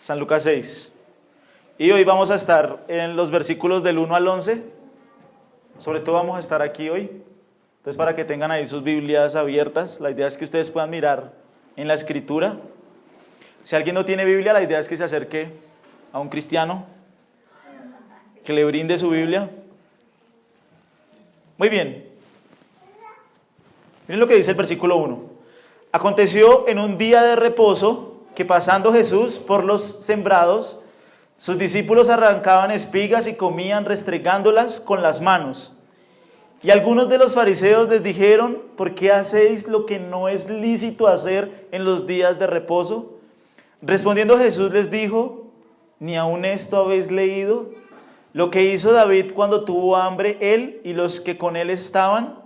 San Lucas 6. Y hoy vamos a estar en los versículos del 1 al 11. Sobre todo vamos a estar aquí hoy. Entonces, para que tengan ahí sus Biblias abiertas, la idea es que ustedes puedan mirar en la Escritura. Si alguien no tiene Biblia, la idea es que se acerque a un cristiano, que le brinde su Biblia. Muy bien. Miren lo que dice el versículo 1. Aconteció en un día de reposo que pasando Jesús por los sembrados, sus discípulos arrancaban espigas y comían restregándolas con las manos. Y algunos de los fariseos les dijeron: ¿por qué hacéis lo que no es lícito hacer en los días de reposo? Respondiendo Jesús les dijo: ¿ni aun esto habéis leído? Lo que hizo David cuando tuvo hambre, él y los que con él estaban,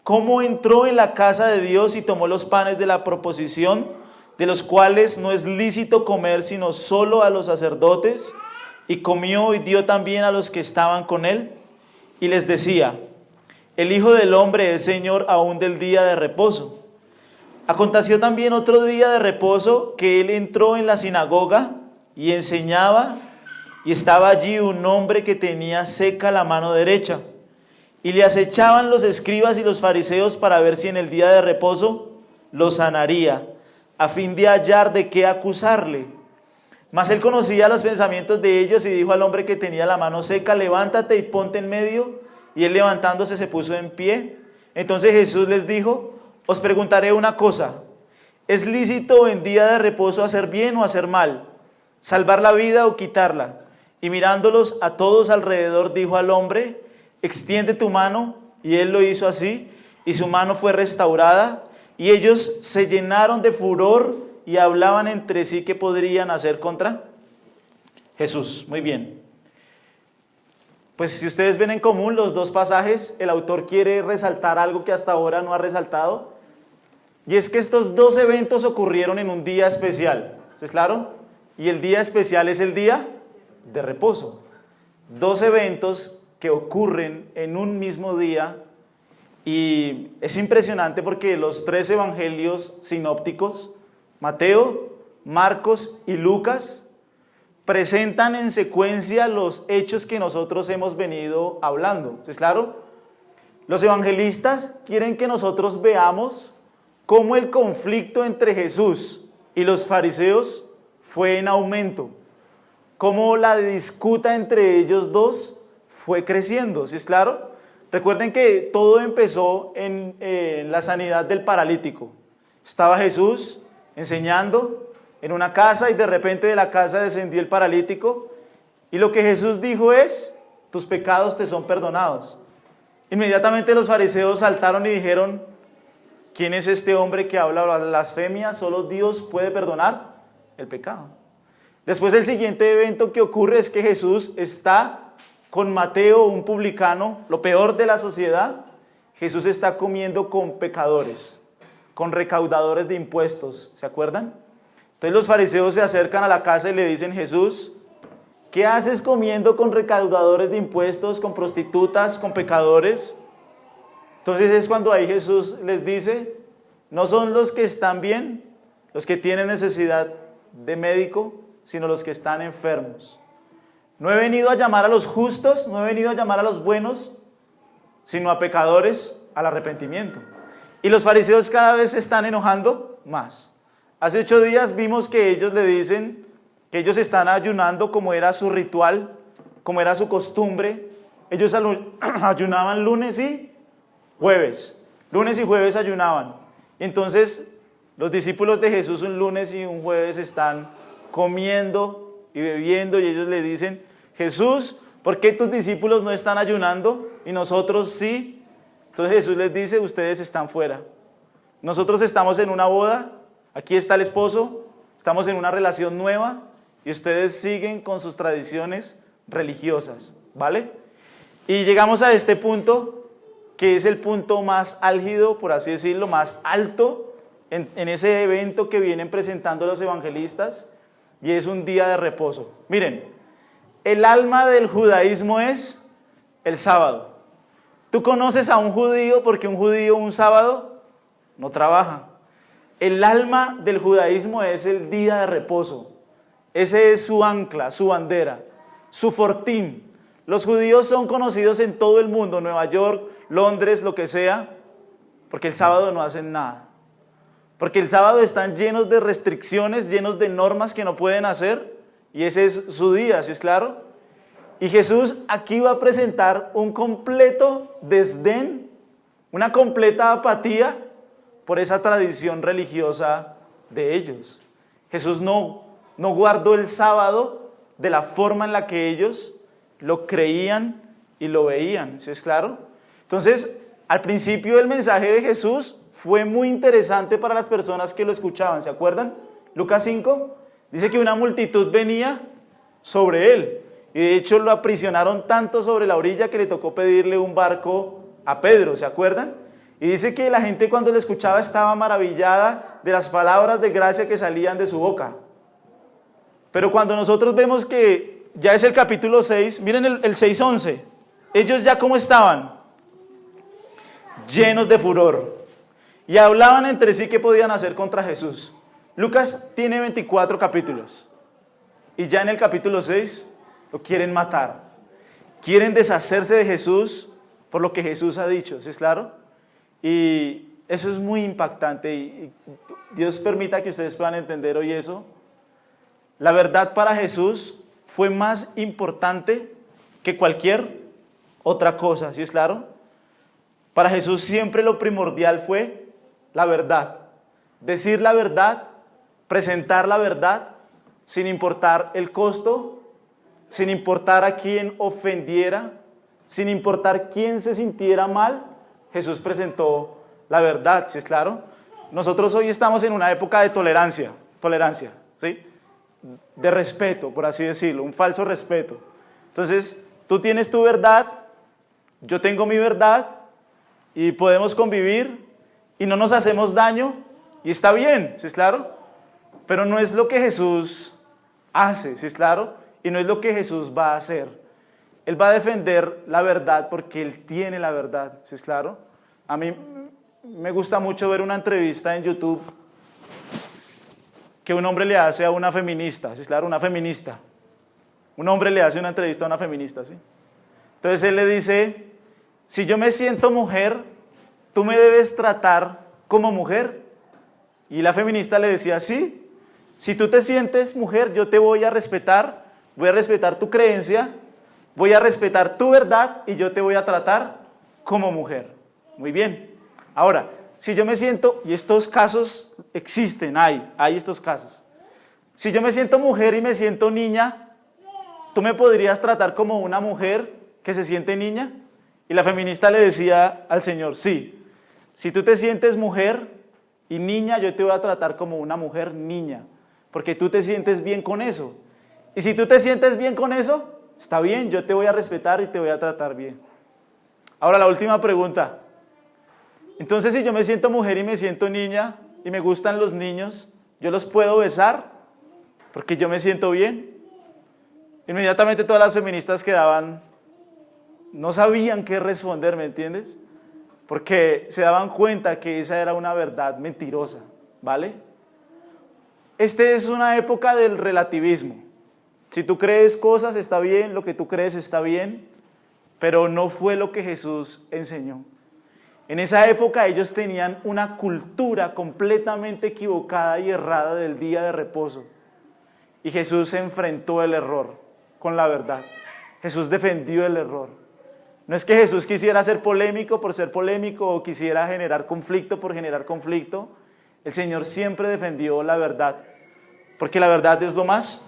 cómo entró en la casa de Dios y tomó los panes de la proposición, de los cuales no es lícito comer sino solo a los sacerdotes, y comió y dio también a los que estaban con él, y les decía: el Hijo del Hombre es Señor aún del día de reposo. Aconteció también otro día de reposo que él entró en la sinagoga y enseñaba, y estaba allí un hombre que tenía seca la mano derecha, y le acechaban los escribas y los fariseos para ver si en el día de reposo lo sanaría, a fin de hallar de qué acusarle. Mas él conocía los pensamientos de ellos y dijo al hombre que tenía la mano seca: levántate y ponte en medio. Y él levantándose se puso en pie. Entonces Jesús les dijo: os preguntaré una cosa, ¿es lícito en día de reposo hacer bien o hacer mal? ¿Salvar la vida o quitarla? Y mirándolos a todos alrededor dijo al hombre: extiende tu mano. Y él lo hizo así, y su mano fue restaurada. Y ellos se llenaron de furor y hablaban entre sí qué podrían hacer contra Jesús. Muy bien. Pues si ustedes ven en común los dos pasajes, el autor quiere resaltar algo que hasta ahora no ha resaltado. Y es que estos dos eventos ocurrieron en un día especial. ¿Es claro? Y el día especial es el día de reposo. Dos eventos que ocurren en un mismo día. Y es impresionante porque los tres evangelios sinópticos, Mateo, Marcos y Lucas, presentan en secuencia los hechos que nosotros hemos venido hablando. ¿Es claro? Los evangelistas quieren que nosotros veamos cómo el conflicto entre Jesús y los fariseos fue en aumento, cómo la disputa entre ellos dos fue creciendo. ¿Sí es claro? Recuerden que todo empezó en la sanidad del paralítico. Estaba Jesús enseñando en una casa y de repente de la casa descendió el paralítico, y lo que Jesús dijo es: tus pecados te son perdonados. Inmediatamente los fariseos saltaron y dijeron: ¿quién es este hombre que habla blasfemia? Solo Dios puede perdonar el pecado. Después, el siguiente evento que ocurre es que Jesús está con Mateo, un publicano, lo peor de la sociedad. Jesús está comiendo con pecadores, con recaudadores de impuestos. ¿Se acuerdan? Entonces los fariseos se acercan a la casa y le dicen: Jesús, ¿qué haces comiendo con recaudadores de impuestos, con prostitutas, con pecadores? Entonces es cuando ahí Jesús les dice: no son los que están bien, los que tienen necesidad de médico, sino los que están enfermos. No he venido a llamar a los justos, no he venido a llamar a los buenos, sino a pecadores al arrepentimiento. Y los fariseos cada vez se están enojando más. Hace 8 días vimos que ellos le dicen que ellos están ayunando como era su ritual, como era su costumbre. Ellos ayunaban lunes y jueves. Lunes y jueves ayunaban. Entonces los discípulos de Jesús un lunes y un jueves están comiendo y bebiendo, y ellos le dicen: Jesús, ¿por qué tus discípulos no están ayunando y nosotros sí? Entonces Jesús les dice: ustedes están fuera. Nosotros estamos en una boda, aquí está el esposo, estamos en una relación nueva y ustedes siguen con sus tradiciones religiosas, ¿vale? Y llegamos a este punto, que es el punto más álgido, por así decirlo, más alto en ese evento que vienen presentando los evangelistas. Y es un día de reposo. Miren, el alma del judaísmo es el sábado. ¿Tú conoces a un judío porque un judío un sábado no trabaja? El alma del judaísmo es el día de reposo. Ese es su ancla, su bandera, su fortín. Los judíos son conocidos en todo el mundo, Nueva York, Londres, lo que sea, porque el sábado no hacen nada. Porque el sábado están llenos de restricciones, llenos de normas que no pueden hacer, y ese es su día, ¿sí es claro? Y Jesús aquí va a presentar un completo desdén, una completa apatía por esa tradición religiosa de ellos. Jesús no guardó el sábado de la forma en la que ellos lo creían y lo veían, ¿sí es claro? Entonces, al principio el mensaje de Jesús fue muy interesante para las personas que lo escuchaban, ¿se acuerdan? Lucas 5 dice que una multitud venía sobre él, y de hecho lo aprisionaron tanto sobre la orilla que le tocó pedirle un barco a Pedro, ¿se acuerdan? Y dice que la gente cuando lo escuchaba estaba maravillada de las palabras de gracia que salían de su boca. Pero cuando nosotros vemos que ya es el capítulo 6, miren el 6:11, ellos ya cómo estaban, llenos de furor, y hablaban entre sí qué podían hacer contra Jesús. Lucas tiene 24 capítulos, y ya en el capítulo 6 lo quieren matar, quieren deshacerse de Jesús por lo que Jesús ha dicho, ¿sí es claro? Y eso es muy impactante, y Dios permita que ustedes puedan entender hoy eso. La verdad para Jesús fue más importante que cualquier otra cosa, ¿sí es claro? Para Jesús siempre lo primordial fue la verdad. Decir la verdad, presentar la verdad, sin importar el costo, sin importar a quién ofendiera, sin importar quién se sintiera mal, Jesús presentó la verdad, ¿sí es claro? Nosotros hoy estamos en una época de tolerancia, ¿sí? De respeto, por así decirlo, un falso respeto. Entonces, tú tienes tu verdad, yo tengo mi verdad, y podemos convivir, y no nos hacemos daño, y está bien, ¿sí es claro? Pero no es lo que Jesús hace, ¿sí es claro? Y no es lo que Jesús va a hacer. Él va a defender la verdad porque Él tiene la verdad, ¿sí es claro? A mí me gusta mucho ver una entrevista en YouTube que un hombre le hace a una feminista, ¿sí es claro? Una feminista. Un hombre le hace una entrevista a una feminista, ¿sí? Entonces él le dice, si yo me siento mujer, tú me debes tratar como mujer. Y la feminista le decía, sí, si tú te sientes mujer, yo te voy a respetar tu creencia, voy a respetar tu verdad y yo te voy a tratar como mujer. Muy bien. Ahora, si yo me siento, y estos casos existen, hay estos casos. Si yo me siento mujer y me siento niña, ¿tú me podrías tratar como una mujer que se siente niña? Y la feminista le decía al Señor, sí, si tú te sientes mujer y niña, yo te voy a tratar como una mujer niña, porque tú te sientes bien con eso. Y si tú te sientes bien con eso, está bien, yo te voy a respetar y te voy a tratar bien. Ahora la última pregunta. Entonces, si yo me siento mujer y me siento niña y me gustan los niños, ¿yo los puedo besar? Porque yo me siento bien. Inmediatamente todas las feministas quedaban, no sabían qué responder, ¿me entiendes? Porque se daban cuenta que esa era una verdad mentirosa, ¿vale? Esta es una época del relativismo. Si tú crees cosas, está bien, lo que tú crees está bien, pero no fue lo que Jesús enseñó. En esa época ellos tenían una cultura completamente equivocada y errada del día de reposo. Y Jesús enfrentó el error con la verdad. Jesús defendió el error. No es que Jesús quisiera ser polémico por ser polémico o quisiera generar conflicto por generar conflicto. El Señor siempre defendió la verdad, porque la verdad es lo más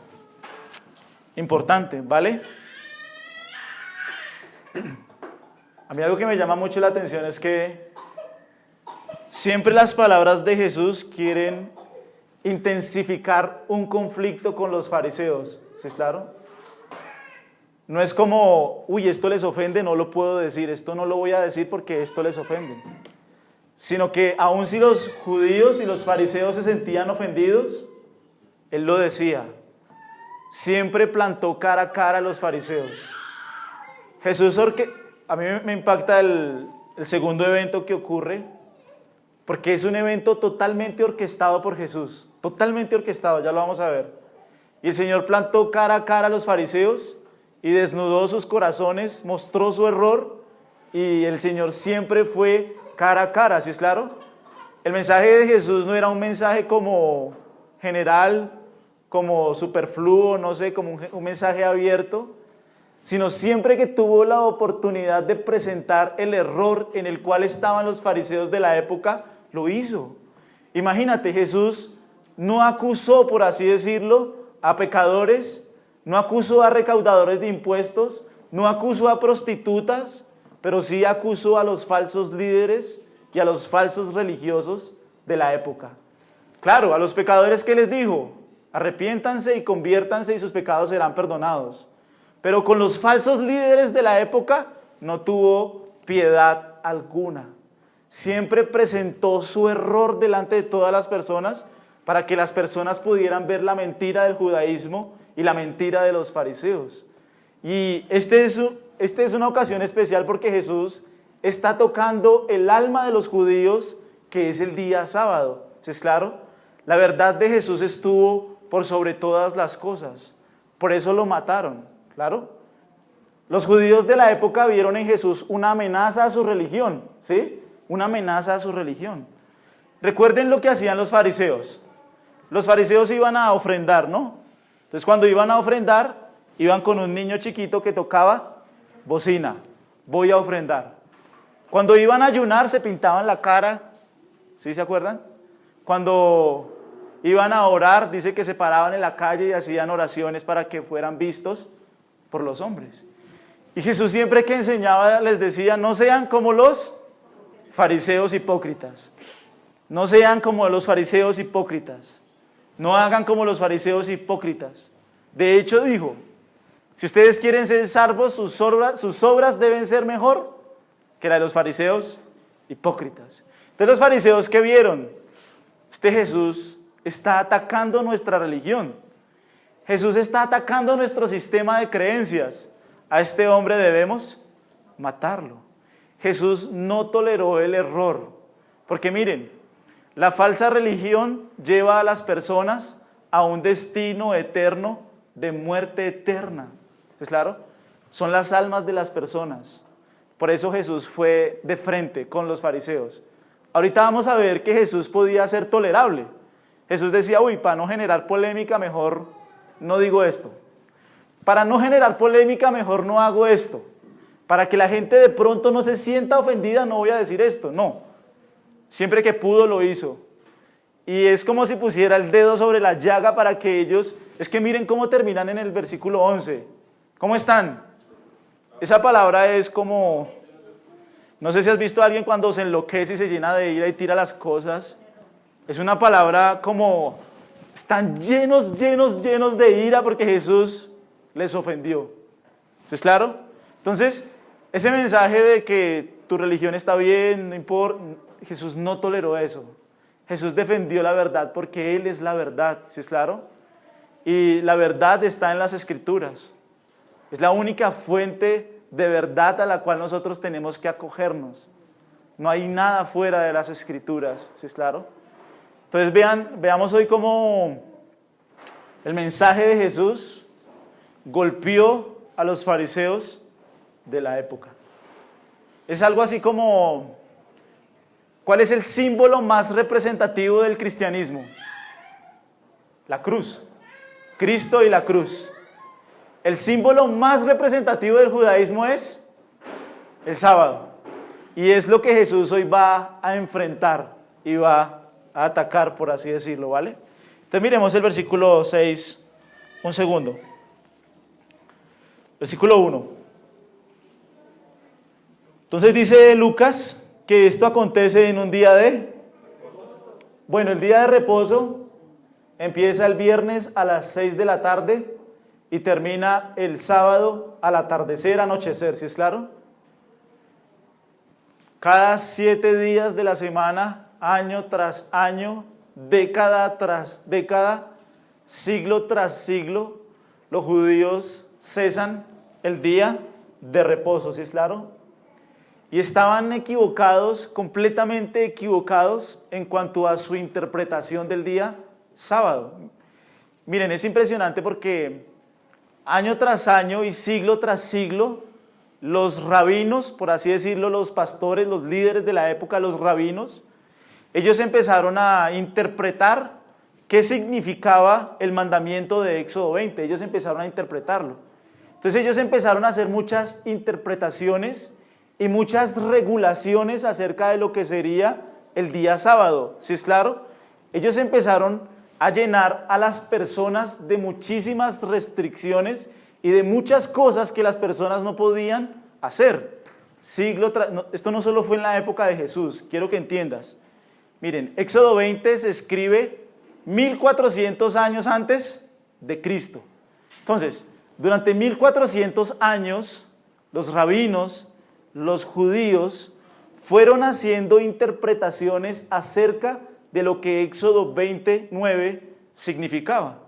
importante, ¿vale? A mí algo que me llama mucho la atención es que siempre las palabras de Jesús quieren intensificar un conflicto con los fariseos, ¿sí es claro? No es como, uy, esto les ofende, no lo puedo decir, esto no lo voy a decir porque esto les ofende. Sino que aun si los judíos y los fariseos se sentían ofendidos, Él lo decía. Siempre plantó cara a cara a los fariseos. Jesús, a mí me impacta el segundo evento que ocurre, porque es un evento totalmente orquestado por Jesús, totalmente orquestado, ya lo vamos a ver. Y el Señor plantó cara a cara a los fariseos y desnudó sus corazones, mostró su error, y el Señor siempre fue cara a cara, ¿sí es claro? El mensaje de Jesús no era un mensaje como general, como superfluo, no sé, como un mensaje abierto, sino siempre que tuvo la oportunidad de presentar el error en el cual estaban los fariseos de la época, lo hizo. Imagínate, Jesús no acusó, por así decirlo, a pecadores, no acusó a recaudadores de impuestos, no acusó a prostitutas, pero sí acusó a los falsos líderes y a los falsos religiosos de la época. Claro, a los pecadores, ¿qué les dijo? Arrepiéntanse y conviértanse y sus pecados serán perdonados. Pero con los falsos líderes de la época no tuvo piedad alguna. Siempre presentó su error delante de todas las personas para que las personas pudieran ver la mentira del judaísmo y la mentira de los fariseos. Y esta es una ocasión especial porque Jesús está tocando el alma de los judíos, que es el día sábado. ¿Sí es claro? La verdad de Jesús estuvo por sobre todas las cosas. Por eso lo mataron, ¿claro? Los judíos de la época vieron en Jesús una amenaza a su religión, ¿sí? Una amenaza a su religión. Recuerden lo que hacían los fariseos. Los fariseos iban a ofrendar, ¿no? Entonces cuando iban a ofrendar, iban con un niño chiquito que tocaba bocina. Voy a ofrendar. Cuando iban a ayunar, se pintaban la cara. ¿Sí se acuerdan? Cuando iban a orar, dice que se paraban en la calle y hacían oraciones para que fueran vistos por los hombres. Y Jesús siempre que enseñaba les decía, no sean como los fariseos hipócritas. No sean como los fariseos hipócritas. No hagan como los fariseos hipócritas. De hecho dijo, si ustedes quieren ser salvos, sus obras deben ser mejor que la de los fariseos hipócritas. Entonces los fariseos, ¿qué vieron? Este Jesús está atacando nuestra religión. Jesús está atacando nuestro sistema de creencias. A este hombre debemos matarlo. Jesús no toleró el error. Porque miren, la falsa religión lleva a las personas a un destino eterno de muerte eterna. ¿Es claro? Son las almas de las personas. Por eso Jesús fue de frente con los fariseos. Ahorita vamos a ver que Jesús podía ser tolerable. Jesús decía, uy, para no generar polémica mejor no digo esto. Para no generar polémica mejor no hago esto. Para que la gente de pronto no se sienta ofendida no voy a decir esto. No. Siempre que pudo lo hizo. Y es como si pusiera el dedo sobre la llaga para que ellos... Es que miren cómo terminan en el versículo 11. ¿Cómo están? Esa palabra es como... No sé si has visto a alguien cuando se enloquece y se llena de ira y tira las cosas. Es una palabra como... Están llenos de ira porque Jesús les ofendió. ¿Sí es claro? Entonces, ese mensaje de que tu religión está bien, no importa... Jesús no toleró eso. Jesús defendió la verdad porque Él es la verdad, ¿sí es claro? Y la verdad está en las Escrituras. Es la única fuente de verdad a la cual nosotros tenemos que acogernos. No hay nada fuera de las Escrituras, ¿sí es claro? Entonces veamos hoy cómo el mensaje de Jesús golpeó a los fariseos de la época. Es algo así como... ¿Cuál es el símbolo más representativo del cristianismo? La cruz. Cristo y la cruz. El símbolo más representativo del judaísmo es el sábado. Y es lo que Jesús hoy va a enfrentar y va a atacar, por así decirlo, ¿vale? Entonces miremos el versículo 6, un segundo. Versículo 1. Entonces dice Lucas que esto acontece en un día de... Bueno, el día de reposo empieza el viernes a las 6 de la tarde y termina el sábado al atardecer, anochecer, ¿sí es claro? Cada 7 días de la semana, año tras año, década tras década, siglo tras siglo, los judíos cesan el día de reposo, ¿sí es claro? Y estaban equivocados, completamente equivocados en cuanto a su interpretación del día sábado. miren, es impresionante porque año tras año y siglo tras siglo, los rabinos, por así decirlo, los pastores, los líderes de la época, los rabinos, ellos empezaron a interpretar qué significaba el mandamiento de Éxodo 20. Ellos empezaron a interpretarlo. Entonces ellos empezaron a hacer muchas interpretaciones y muchas regulaciones acerca de lo que sería el día sábado. ¿Sí es claro? Ellos empezaron a llenar a las personas de muchísimas restricciones y de muchas cosas que las personas no podían hacer. Esto no solo fue en la época de Jesús, quiero que entiendas. Miren, Éxodo 20 se escribe 1400 años antes de Cristo. Entonces, durante 1400 años, los rabinos, los judíos, fueron haciendo interpretaciones acerca de lo que Éxodo 29 significaba.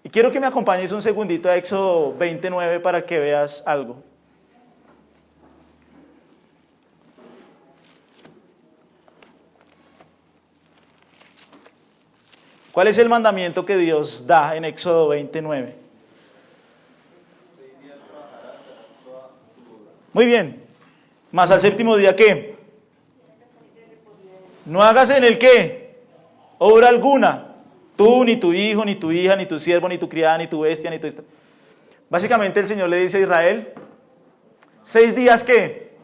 Y quiero que me acompañes un segundito a Éxodo 29 para que veas algo. ¿Cuál es el mandamiento que Dios da en Éxodo 29? Muy bien. ¿Más al séptimo día qué? No hagas en el qué obra alguna. Tú, ni tu hijo, ni tu hija, ni tu siervo, ni tu criada, ni tu bestia, ni tu... Básicamente el Señor le dice a Israel, 6 días ¿qué?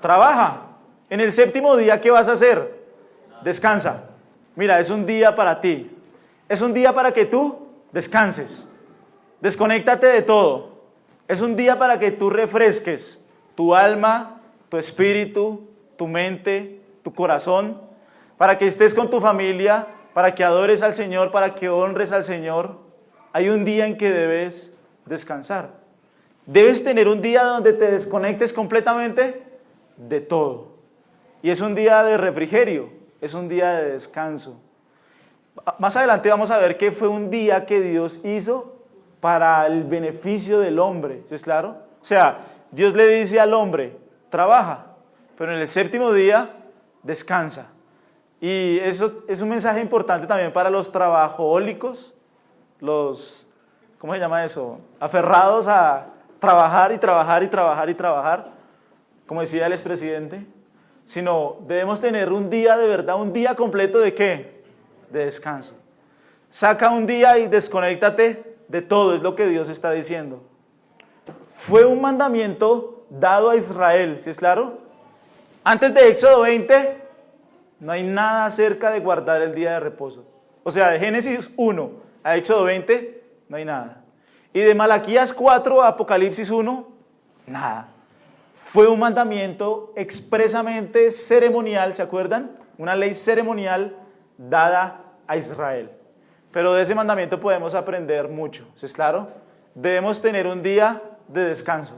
Trabaja. En el séptimo día ¿qué vas a hacer? Descansa. Mira, es un día para ti. Es un día para que tú descanses. Desconéctate de todo. Es un día para que tú refresques tu alma, tu espíritu, tu mente, tu corazón, para que estés con tu familia, para que adores al Señor, para que honres al Señor. Hay un día en que debes descansar. Debes tener un día donde te desconectes completamente de todo. Y es un día de refrigerio, es un día de descanso. Más adelante vamos a ver que fue un día que Dios hizo para el beneficio del hombre, ¿sí es claro? O sea, Dios le dice al hombre, trabaja, pero en el séptimo día descansa. Y eso es un mensaje importante también para los trabajólicos, los, ¿cómo se llama eso? Aferrados a trabajar y trabajar y trabajar y trabajar, como decía el expresidente. Sino debemos tener un día de verdad, un día completo ¿de qué? De descanso. Saca un día y desconéctate de todo, es lo que Dios está diciendo. Fue un mandamiento dado a Israel, ¿sí es claro? Antes de Éxodo 20, no hay nada acerca de guardar el día de reposo. O sea, de Génesis 1 a Éxodo 20, no hay nada. Y de Malaquías 4 a Apocalipsis 1, nada. Fue un mandamiento expresamente ceremonial, ¿se acuerdan? Una ley ceremonial dada a Israel. Pero de ese mandamiento podemos aprender mucho, ¿sí es claro? Debemos tener un día de descanso,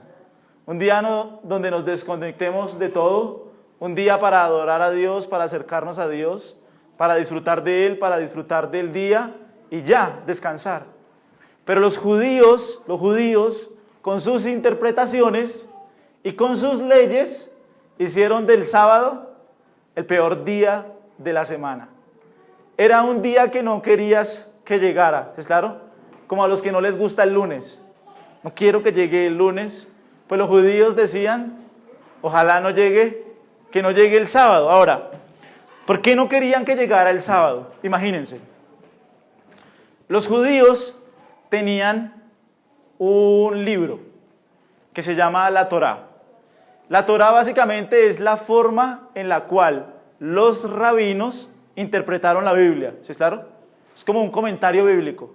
un día donde nos desconectemos de todo, un día para adorar a Dios, para acercarnos a Dios, para disfrutar de Él, para disfrutar del día y ya, descansar. Pero los judíos, con sus interpretaciones y con sus leyes, hicieron del sábado el peor día de la semana. Era un día que no querías que llegara, ¿es claro? Como a los que no les gusta el lunes. No quiero que llegue el lunes. Pues los judíos decían, ojalá no llegue, que no llegue el sábado. Ahora, ¿por qué no querían que llegara el sábado? Imagínense. Los judíos tenían un libro que se llama la Torá. La Torá básicamente es la forma en la cual los rabinos interpretaron la Biblia, ¿sí es claro? Es como un comentario bíblico.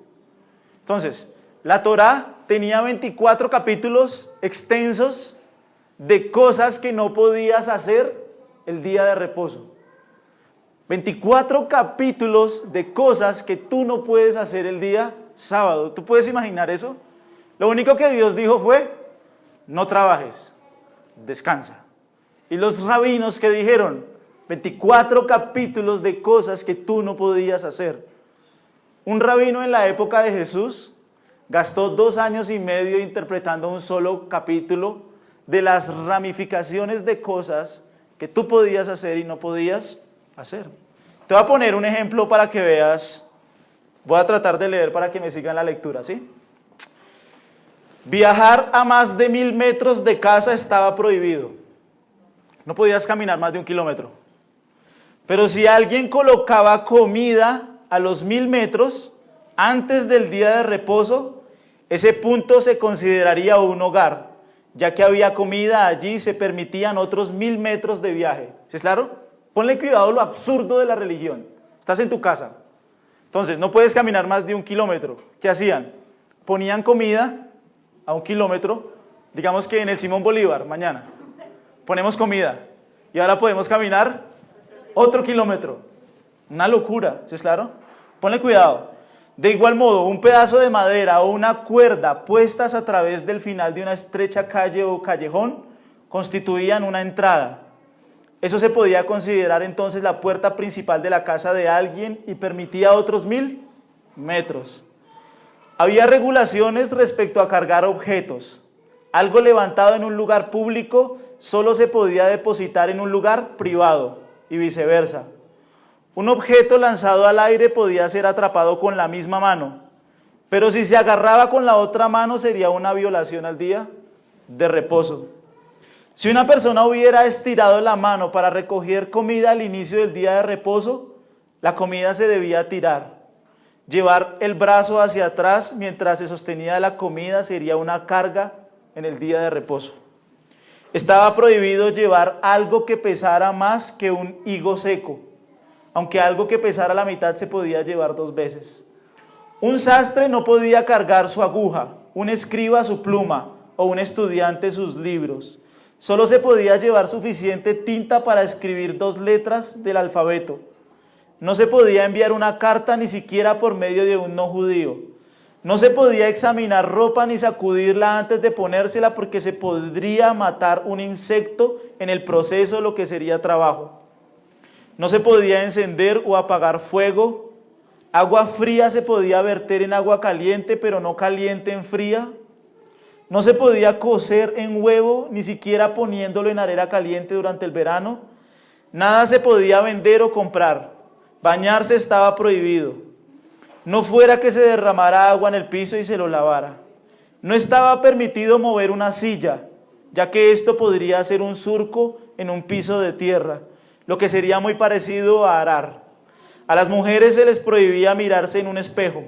Entonces, la Torá tenía 24 capítulos extensos de cosas que no podías hacer el día de reposo. 24 capítulos de cosas que tú no puedes hacer el día sábado. ¿Tú puedes imaginar eso? Lo único que Dios dijo fue, no trabajes, descansa. Y los rabinos que dijeron, 24 capítulos de cosas que tú no podías hacer. Un rabino en la época de Jesús gastó 2 años y medio interpretando un solo capítulo de las ramificaciones de cosas que tú podías hacer y no podías hacer. Te voy a poner un ejemplo para que veas Voy a tratar de leer para que me sigan la lectura, ¿sí? Viajar a más de 1000 metros de casa estaba prohibido. No podías caminar más de 1 kilómetro. Pero si alguien colocaba comida a los 1000 metros antes del día de reposo, ese punto se consideraría un hogar, ya que había comida allí y se permitían otros 1000 metros de viaje. ¿Sí es claro? Ponle cuidado a lo absurdo de la religión. Estás en tu casa. Entonces, no puedes caminar más de 1 kilómetro. ¿Qué hacían? Ponían comida a 1 kilómetro, digamos que en el Simón Bolívar, mañana. Ponemos comida y ahora podemos caminar otro kilómetro. Una locura, ¿sí es claro? Ponle cuidado. De igual modo, un pedazo de madera o una cuerda puestas a través del final de una estrecha calle o callejón constituían una entrada. Eso se podía considerar entonces la puerta principal de la casa de alguien y permitía otros 1000 metros. Había regulaciones respecto a cargar objetos. Algo levantado en un lugar público solo se podía depositar en un lugar privado y viceversa. Un objeto lanzado al aire podía ser atrapado con la misma mano, pero si se agarraba con la otra mano sería una violación al día de reposo. Si una persona hubiera estirado la mano para recoger comida al inicio del día de reposo, la comida se debía tirar. Llevar el brazo hacia atrás mientras se sostenía la comida sería una carga en el día de reposo. Estaba prohibido llevar algo que pesara más que un higo seco, aunque algo que pesara la mitad se podía llevar 2 veces. Un sastre no podía cargar su aguja, un escriba su pluma o un estudiante sus libros. Solo se podía llevar suficiente tinta para escribir 2 letras del alfabeto. No se podía enviar una carta ni siquiera por medio de un no judío. No se podía examinar ropa ni sacudirla antes de ponérsela porque se podría matar un insecto en el proceso, lo que sería trabajo. No se podía encender o apagar fuego. Agua fría se podía verter en agua caliente, pero no caliente en fría. No se podía cocer en huevo, ni siquiera poniéndolo en arena caliente durante el verano. Nada se podía vender o comprar. Bañarse estaba prohibido. No fuera que se derramara agua en el piso y se lo lavara. No estaba permitido mover una silla, ya que esto podría hacer un surco en un piso de tierra, lo que sería muy parecido a arar. A las mujeres se les prohibía mirarse en un espejo,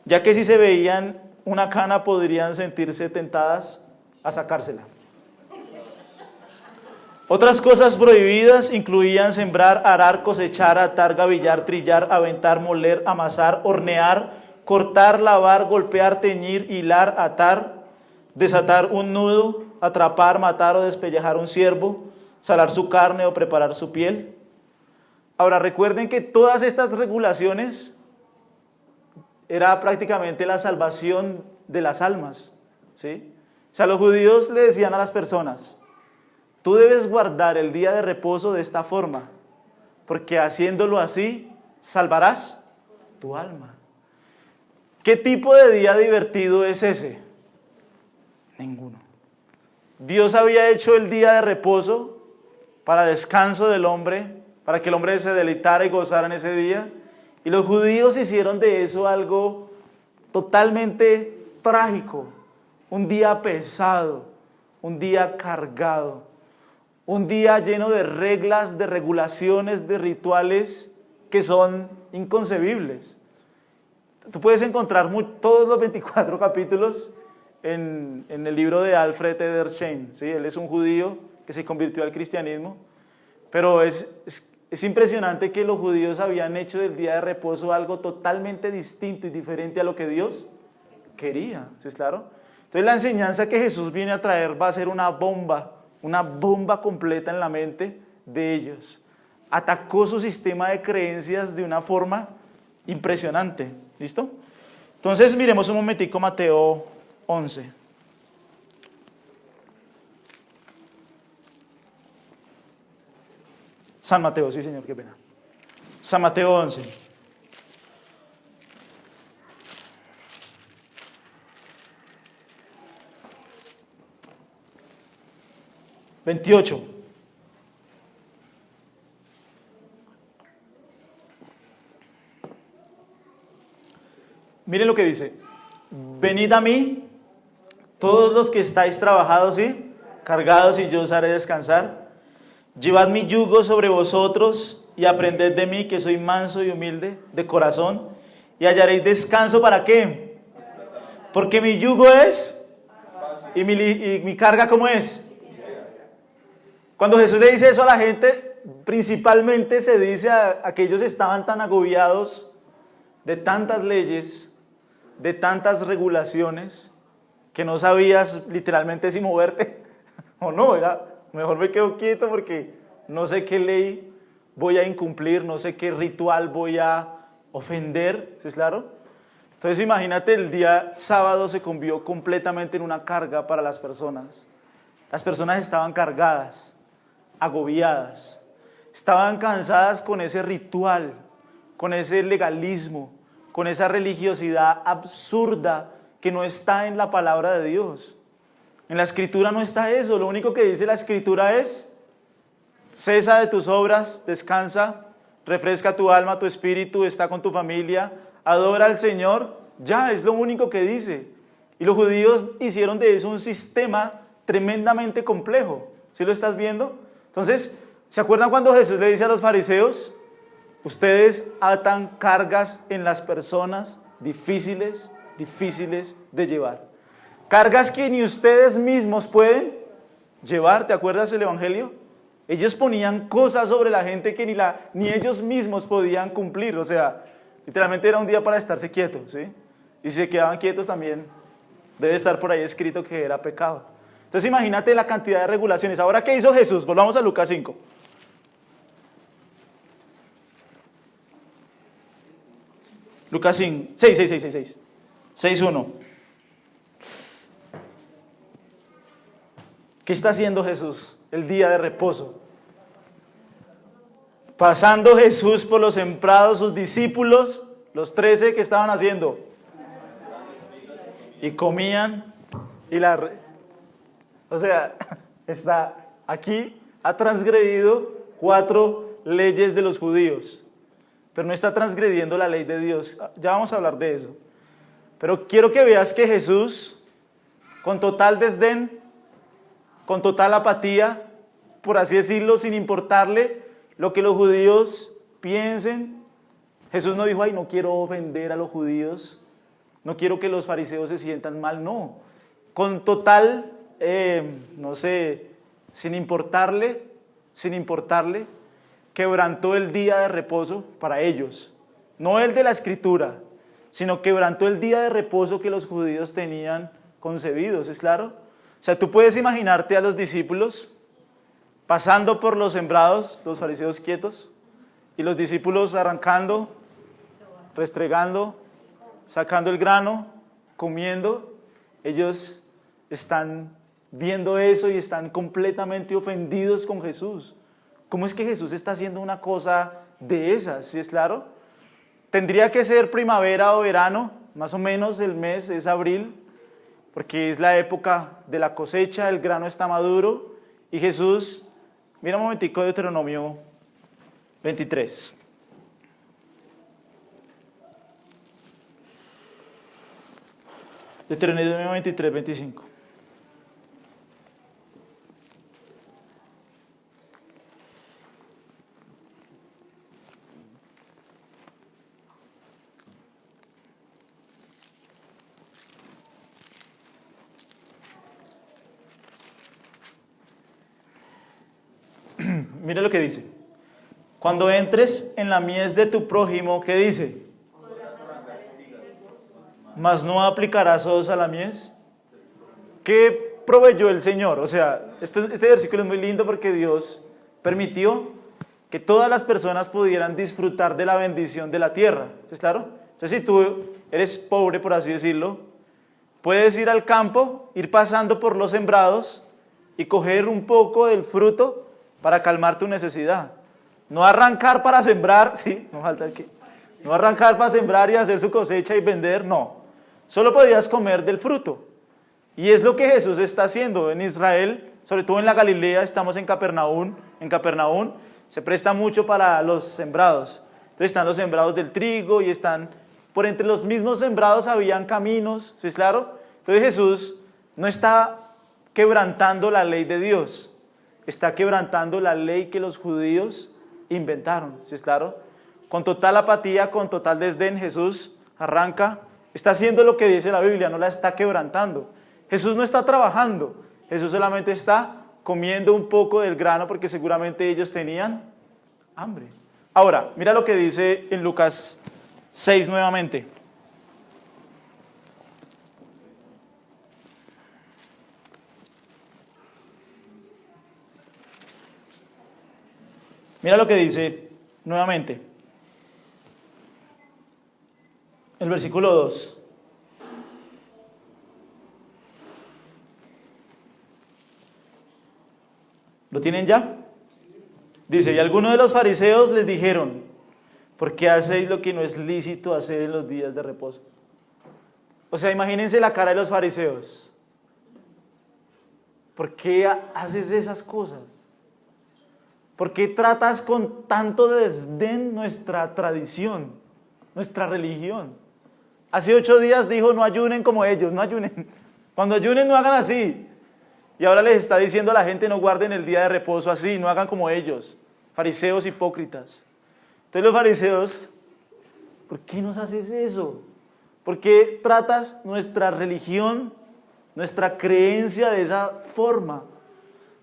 ya que si se veían una cana podrían sentirse tentadas a sacársela. Otras cosas prohibidas incluían sembrar, arar, cosechar, atar, gavillar, trillar, aventar, moler, amasar, hornear, cortar, lavar, golpear, teñir, hilar, atar, desatar un nudo, atrapar, matar o despellejar un ciervo, salar su carne o preparar su piel. Ahora recuerden que todas estas regulaciones era prácticamente la salvación de las almas, ¿sí? O sea, los judíos le decían a las personas: tú debes guardar el día de reposo de esta forma, porque haciéndolo así, salvarás tu alma. ¿Qué tipo de día divertido es ese? Ninguno. Dios había hecho el día de reposo para descanso del hombre, para que el hombre se deleitara y gozara en ese día, y los judíos hicieron de eso algo totalmente trágico, un día pesado, un día cargado, un día lleno de reglas, de regulaciones, de rituales que son inconcebibles. Tú puedes encontrar todos los 24 capítulos en el libro de Alfred Edersheim, ¿sí? Él es un judío que se convirtió al cristianismo, pero es impresionante que los judíos habían hecho del día de reposo algo totalmente distinto y diferente a lo que Dios quería, ¿sí es claro? Entonces la enseñanza que Jesús viene a traer va a ser una bomba completa en la mente de ellos. Atacó su sistema de creencias de una forma impresionante, ¿listo? Entonces miremos un momentico Mateo 11. San Mateo, sí señor, qué pena. San Mateo 11. $28. Miren lo que dice. Venid a mí, todos los que estáis trabajados y cargados, y yo os haré descansar. Llevad mi yugo sobre vosotros y aprended de mí, que soy manso y humilde de corazón, y hallaréis descanso. ¿Para qué? Porque mi yugo es y mi carga, ¿cómo es? Cuando Jesús le dice eso a la gente, principalmente se dice a que ellos estaban tan agobiados de tantas leyes, de tantas regulaciones, que no sabías literalmente si moverte o no. Era, mejor me quedo quieto porque no sé qué ley voy a incumplir, no sé qué ritual voy a ofender, ¿sí es claro? Entonces imagínate, el día sábado se convirtió completamente en una carga para las personas. Las personas estaban cargadas, agobiadas, estaban cansadas con ese ritual, con ese legalismo, con esa religiosidad absurda que no está en la palabra de Dios. En la Escritura no está eso. Lo único que dice la Escritura es: cesa de tus obras, descansa, refresca tu alma, tu espíritu, está con tu familia, adora al Señor. Ya, es lo único que dice. Y los judíos hicieron de eso un sistema tremendamente complejo. ¿Sí lo estás viendo? Entonces, ¿se acuerdan cuando Jesús le dice a los fariseos: ustedes atan cargas en las personas difíciles de llevar? Cargas que ni ustedes mismos pueden llevar. ¿Te acuerdas el Evangelio? Ellos ponían cosas sobre la gente que ni ellos mismos podían cumplir. O sea, literalmente era un día para estarse quietos, ¿sí? Y si se quedaban quietos también debe estar por ahí escrito que era pecado. Entonces imagínate la cantidad de regulaciones. Ahora, ¿qué hizo Jesús? Volvamos a Lucas 5. Lucas 5, 6:1. ¿Qué está haciendo Jesús el día de reposo? Pasando Jesús por los sembrados, sus discípulos, los 13, ¿qué estaban haciendo? Y comían o sea, está aquí, ha transgredido 4 leyes de los judíos, pero no está transgrediendo la ley de Dios. Ya vamos a hablar de eso. Pero quiero que veas que Jesús, con total desdén, con total apatía, por así decirlo, sin importarle lo que los judíos piensen, Jesús no dijo: ay, no quiero ofender a los judíos, no quiero que los fariseos se sientan mal. No, con total, sin importarle, quebrantó el día de reposo para ellos. No el de la Escritura, sino quebrantó el día de reposo que los judíos tenían concebidos, ¿es claro? O sea, tú puedes imaginarte a los discípulos pasando por los sembrados, los fariseos quietos, y los discípulos arrancando, restregando, sacando el grano, comiendo. Ellos están viendo eso y están completamente ofendidos con Jesús. ¿Cómo es que Jesús está haciendo una cosa de esas? ¿Sí es claro? Tendría que ser primavera o verano, más o menos el mes es abril, porque es la época de la cosecha, el grano está maduro, y Jesús, mira un momentico Deuteronomio 23. Deuteronomio 23, 25. Mira lo que dice: cuando entres en la mies de tu prójimo, ¿qué dice? Mas no aplicarás hoz a la mies. ¿Qué proveyó el Señor? O sea, este versículo es muy lindo porque Dios permitió que todas las personas pudieran disfrutar de la bendición de la tierra. ¿Es claro? Entonces, si tú eres pobre, por así decirlo, puedes ir al campo, ir pasando por los sembrados y coger un poco del fruto para calmar tu necesidad. No arrancar para sembrar, sí, no falta aquí. No arrancar para sembrar y hacer su cosecha y vender, no. Solo podías comer del fruto. Y es lo que Jesús está haciendo en Israel, sobre todo en la Galilea. Estamos en Capernaum. En Capernaum se presta mucho para los sembrados. Entonces están los sembrados del trigo y están por entre los mismos sembrados habían caminos, ¿sí es claro? Entonces Jesús no está quebrantando la ley de Dios, está quebrantando la ley que los judíos inventaron, ¿sí es claro? Con total apatía, con total desdén, Jesús arranca, está haciendo lo que dice la Biblia, no la está quebrantando. Jesús no está trabajando, Jesús solamente está comiendo un poco del grano porque seguramente ellos tenían hambre. Ahora, mira lo que dice en Lucas 6 nuevamente. Mira lo que dice nuevamente. El versículo 2. ¿Lo tienen ya? Dice, y algunos de los fariseos les dijeron, ¿por qué hacéis lo que no es lícito hacer en los días de reposo? O sea, imagínense la cara de los fariseos. ¿Por qué haces esas cosas? ¿Por qué tratas con tanto desdén nuestra tradición, nuestra religión? Hace 8 días dijo, no ayunen como ellos, no ayunen. Cuando ayunen no hagan así. Y ahora les está diciendo a la gente, no guarden el día de reposo así, no hagan como ellos, fariseos hipócritas. Entonces los fariseos, ¿por qué nos haces eso? ¿Por qué tratas nuestra religión, nuestra creencia de esa forma?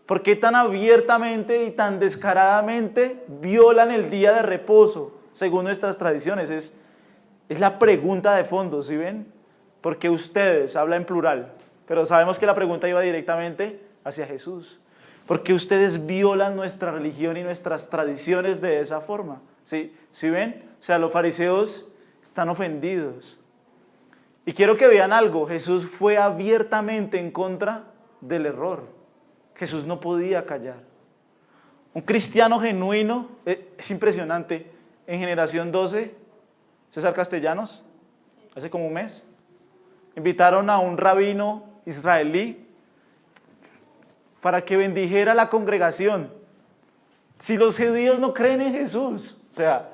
¿Por qué tan abiertamente y tan descaradamente violan el día de reposo, según nuestras tradiciones? Es la pregunta de fondo, ¿sí ven? Porque ustedes, habla en plural, pero sabemos que la pregunta iba directamente hacia Jesús. ¿Por qué ustedes violan nuestra religión y nuestras tradiciones de esa forma? ¿Sí? ¿Sí ven? O sea, los fariseos están ofendidos. Y quiero que vean algo, Jesús fue abiertamente en contra del error. Jesús no podía callar. Un cristiano genuino, es impresionante, en Generación 12, César Castellanos, hace como un mes, invitaron a un rabino israelí para que bendijera a la congregación. Si los judíos no creen en Jesús, o sea,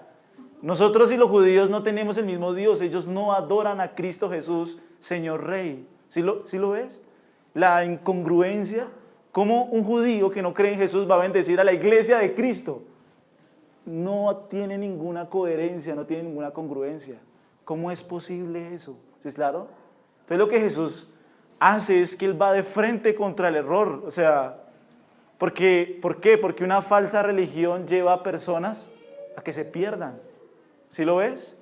nosotros y los judíos no tenemos el mismo Dios, ellos no adoran a Cristo Jesús, Señor Rey. ¿Sí lo ves? La incongruencia, cómo un judío que no cree en Jesús va a bendecir a la iglesia de Cristo. No tiene ninguna coherencia, no tiene ninguna congruencia. ¿Cómo es posible eso? ¿Sí es claro? Entonces lo que Jesús hace es que Él va de frente contra el error. O sea, ¿por qué? Porque una falsa religión lleva a personas a que se pierdan. ¿Sí lo ves?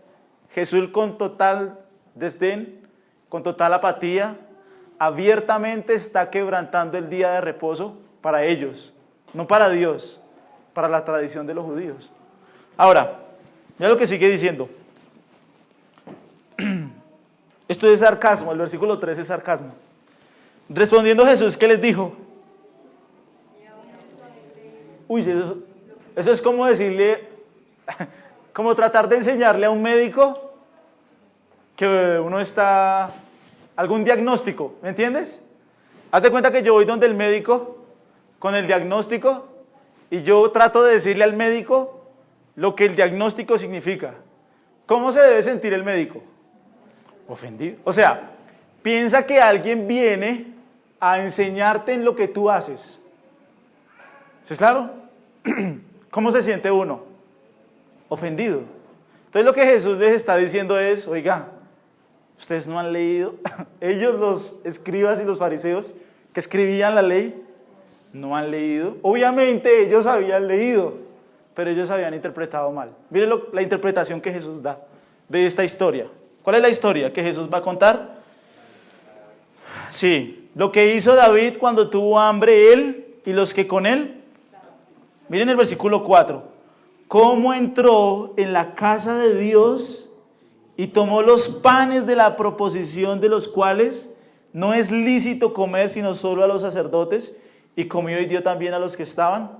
Jesús con total desdén, con total apatía, abiertamente está quebrantando el día de reposo para ellos, no para Dios, para la tradición de los judíos. Ahora, mira lo que sigue diciendo. Esto es sarcasmo, el versículo 3 es sarcasmo. Respondiendo Jesús, ¿qué les dijo? Uy, eso es como decirle, como tratar de enseñarle a un médico que uno está, algún diagnóstico, ¿me entiendes? Haz de cuenta que yo voy donde el médico con el diagnóstico y yo trato de decirle al médico lo que el diagnóstico significa. ¿Cómo se debe sentir el médico? Ofendido. O sea, piensa que alguien viene a enseñarte en lo que tú haces. ¿Sí es claro? ¿Cómo se siente uno? Ofendido. Entonces lo que Jesús les está diciendo es, oiga, ustedes no han leído, ellos los escribas y los fariseos que escribían la ley, no han leído. Obviamente ellos habían leído, pero ellos habían interpretado mal. Miren la interpretación que Jesús da de esta historia. ¿Cuál es la historia que Jesús va a contar? Sí, lo que hizo David cuando tuvo hambre él y los que con él. Miren el versículo 4. Cómo entró en la casa de Dios y tomó los panes de la proposición de los cuales no es lícito comer sino solo a los sacerdotes, y comió y dio también a los que estaban.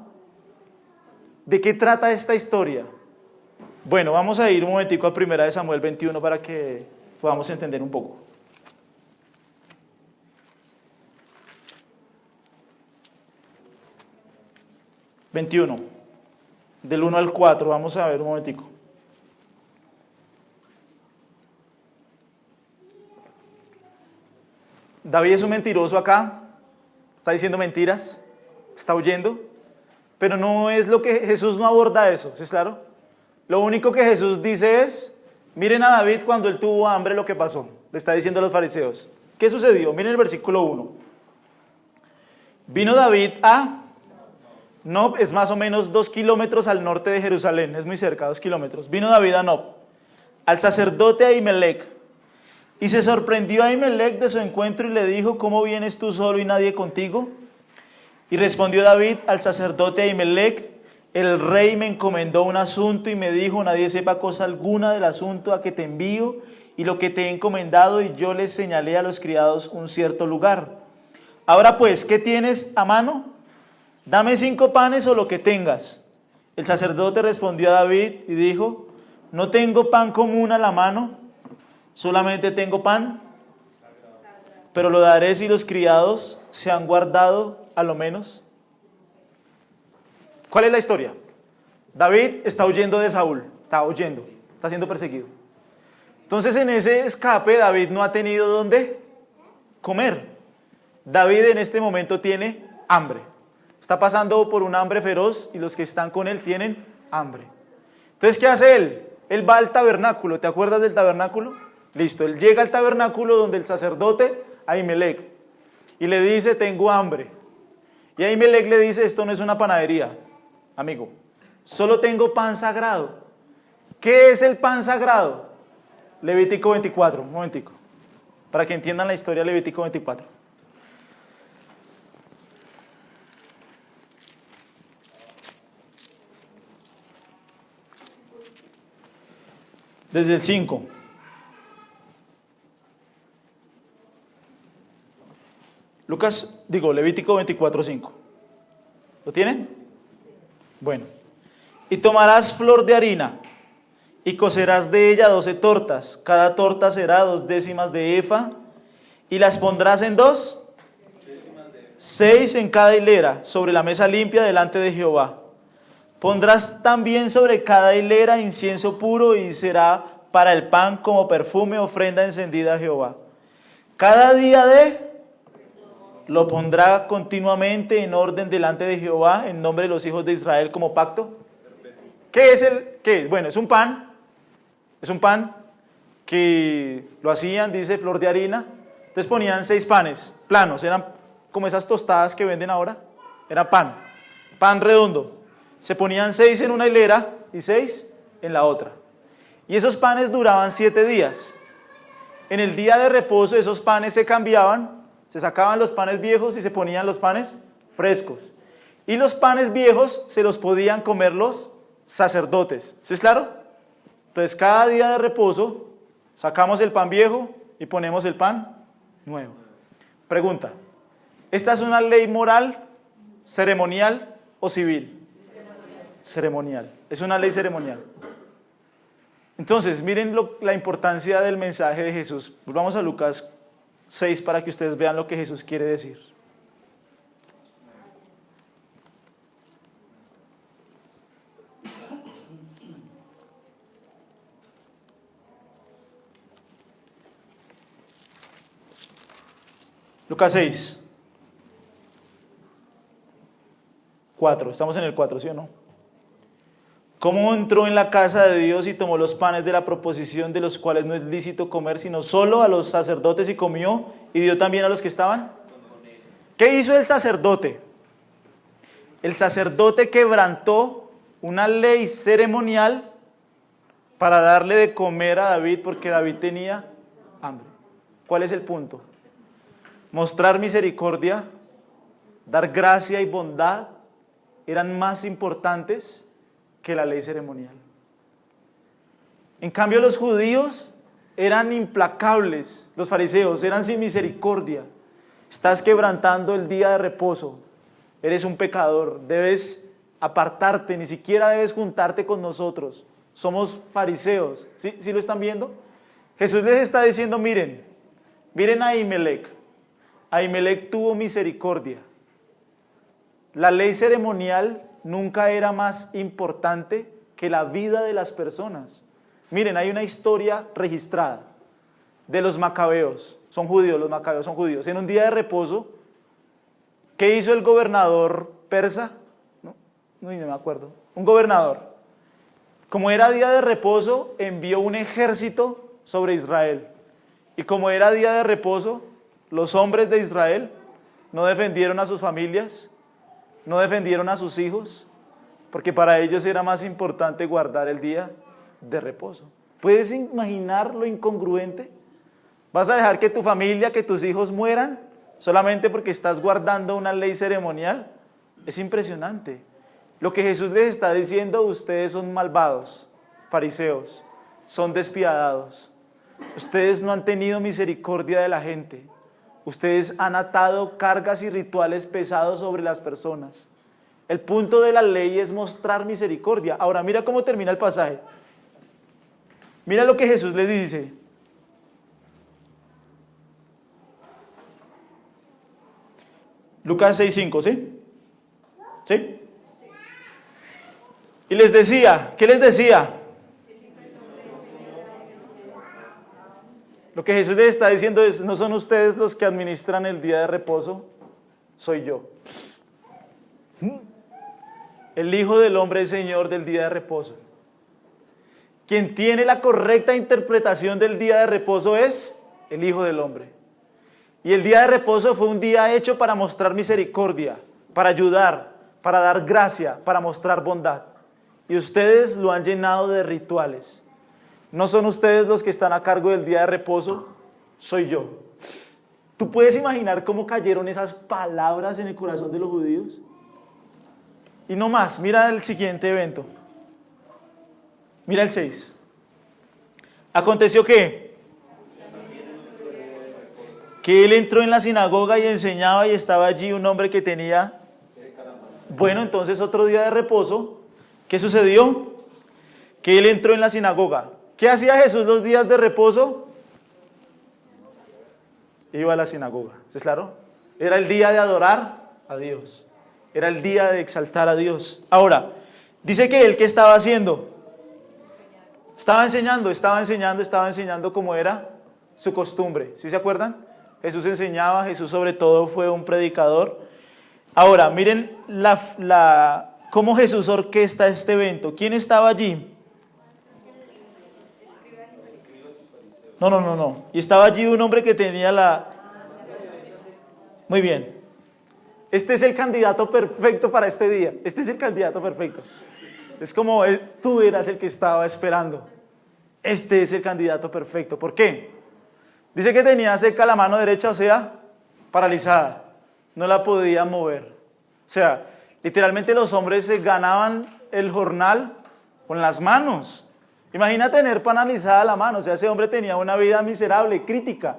¿De qué trata esta historia? Bueno, vamos a ir un momentico a 1 Samuel 21 para que podamos entender un poco. Del 1 al 4, vamos a ver un momentico. David es un mentiroso acá, está diciendo mentiras, está huyendo, pero no es lo que Jesús no aborda eso, ¿sí es claro? Lo único que Jesús dice es, miren a David cuando él tuvo hambre lo que pasó, le está diciendo a los fariseos. ¿Qué sucedió? Miren el versículo 1. Vino David a Nob, es más o menos 2 kilómetros al norte de Jerusalén, es muy cerca, 2 kilómetros. Vino David a Nob, al sacerdote Ahimelech, y se sorprendió a Ahimelech de su encuentro y le dijo, ¿cómo vienes tú solo y nadie contigo? Y respondió David al sacerdote Ahimelech, el rey me encomendó un asunto y me dijo, nadie sepa cosa alguna del asunto a que te envío y lo que te he encomendado, y yo les señalé a los criados un cierto lugar. Ahora pues, ¿qué tienes a mano? Dame 5 panes o lo que tengas. El sacerdote respondió a David y dijo, no tengo pan común a la mano, solamente tengo pan, pero lo daré si los criados se han guardado a lo menos. ¿Cuál es la historia? David está huyendo de Saúl, está siendo perseguido. Entonces en ese escape David no ha tenido dónde comer. David en este momento tiene hambre. Está pasando por un hambre feroz y los que están con él tienen hambre. Entonces, ¿qué hace él? Él va al tabernáculo. ¿Te acuerdas del tabernáculo? Listo, él llega al tabernáculo donde el sacerdote Ahimelech y le dice, tengo hambre. Y Ahimelech le dice, esto no es una panadería, amigo. Solo tengo pan sagrado. ¿Qué es el pan sagrado? Levítico 24, un momentico. Para que entiendan la historia de Levítico 24. Desde el 5. Levítico 24, 5. ¿Lo tienen? Bueno. Y tomarás flor de harina, y cocerás de ella 12 tortas. Cada torta será 2 décimas de efa, y las pondrás en 2, 6 en cada hilera, sobre la mesa limpia delante de Jehová. Pondrás también sobre cada hilera incienso puro, y será para el pan como perfume, ofrenda encendida a Jehová. Cada día lo pondrá continuamente en orden delante de Jehová, en nombre de los hijos de Israel como pacto. ¿Qué es? Bueno, es un pan que lo hacían, dice, flor de harina. Entonces ponían 6 panes planos, eran como esas tostadas que venden ahora, era pan redondo. Se ponían 6 en una hilera y 6 en la otra. Y esos panes duraban 7 días. En el día de reposo esos panes se cambiaban, se sacaban los panes viejos y se ponían los panes frescos. Y los panes viejos se los podían comer los sacerdotes. ¿Sí es claro? Entonces cada día de reposo sacamos el pan viejo y ponemos el pan nuevo. Pregunta, ¿esta es una ley moral, ceremonial o civil? Ceremonial, es una ley ceremonial. Entonces, miren la importancia del mensaje de Jesús. Volvamos a Lucas 6 para que ustedes vean lo que Jesús quiere decir. Lucas 6. 4, estamos en el 4, ¿sí o no? ¿Cómo entró en la casa de Dios y tomó los panes de la proposición, de los cuales no es lícito comer, sino solo a los sacerdotes, y comió, y dio también a los que estaban? ¿Qué hizo el sacerdote? El sacerdote quebrantó una ley ceremonial para darle de comer a David, porque David tenía hambre. ¿Cuál es el punto? Mostrar misericordia, dar gracia y bondad eran más importantes que la ley ceremonial. En cambio, los judíos eran implacables, los fariseos eran sin misericordia. Estás quebrantando el día de reposo, eres un pecador, debes apartarte, ni siquiera debes juntarte con nosotros. Somos fariseos, ¿sí lo están viendo? Jesús les está diciendo, miren a Ahimelech. Ahimelech tuvo misericordia. La ley ceremonial nunca era más importante que la vida de las personas. Miren, hay una historia registrada. de los macabeos. Son judíos, los macabeos son judíos. En un día de reposo, ¿qué hizo el gobernador persa? No me acuerdo. Un gobernador. Como era día de reposo, envió un ejército sobre Israel. Y como era día de reposo, los hombres de Israel no defendieron a sus familias, no defendieron a sus hijos, porque para ellos era más importante guardar el día de reposo. ¿Puedes imaginar lo incongruente? ¿Vas a dejar que tu familia, que tus hijos mueran solamente porque estás guardando una ley ceremonial? Es impresionante. Lo que Jesús les está diciendo: ustedes son malvados, fariseos, son despiadados. Ustedes no han tenido misericordia de la gente. Ustedes han atado cargas y rituales pesados sobre las personas. El punto de la ley es mostrar misericordia. Ahora mira cómo termina el pasaje. Mira lo que Jesús le dice. Lucas 6:5, ¿sí? ¿Sí? Y les decía, ¿qué les decía? Lo que Jesús les está diciendo es: no son ustedes los que administran el día de reposo, soy yo. El Hijo del Hombre es Señor del día de reposo. Quien tiene la correcta interpretación del día de reposo es el Hijo del Hombre. Y el día de reposo fue un día hecho para mostrar misericordia, para ayudar, para dar gracia, para mostrar bondad. Y ustedes lo han llenado de rituales. No son ustedes los que están a cargo del día de reposo, soy yo. ¿Tú puedes imaginar cómo cayeron esas palabras en el corazón de los judíos? Y no más, mira el siguiente evento. Mira el 6. Aconteció que él entró en la sinagoga y enseñaba, y estaba allí un hombre que tenía... Bueno, entonces otro día de reposo. ¿Qué sucedió? Que él entró en la sinagoga. ¿Qué hacía Jesús los días de reposo? Iba a la sinagoga. ¿Es claro? Era el día de adorar a Dios. Era el día de exaltar a Dios. Ahora, dice que él, ¿qué estaba haciendo? Estaba enseñando como era su costumbre. ¿Sí se acuerdan? Jesús enseñaba, Jesús sobre todo fue un predicador. Ahora, miren cómo Jesús orquesta este evento. ¿Quién estaba allí? No. Y estaba allí un hombre que tenía Muy bien. Este es el candidato perfecto para este día. Este es el candidato perfecto. Es como tú eras el que estaba esperando. Este es el candidato perfecto. ¿Por qué? Dice que tenía seca la mano derecha, o sea, paralizada. No la podía mover. O sea, literalmente los hombres se ganaban el jornal con las manos. Imagina tener paralizada la mano. O sea, ese hombre tenía una vida miserable, crítica.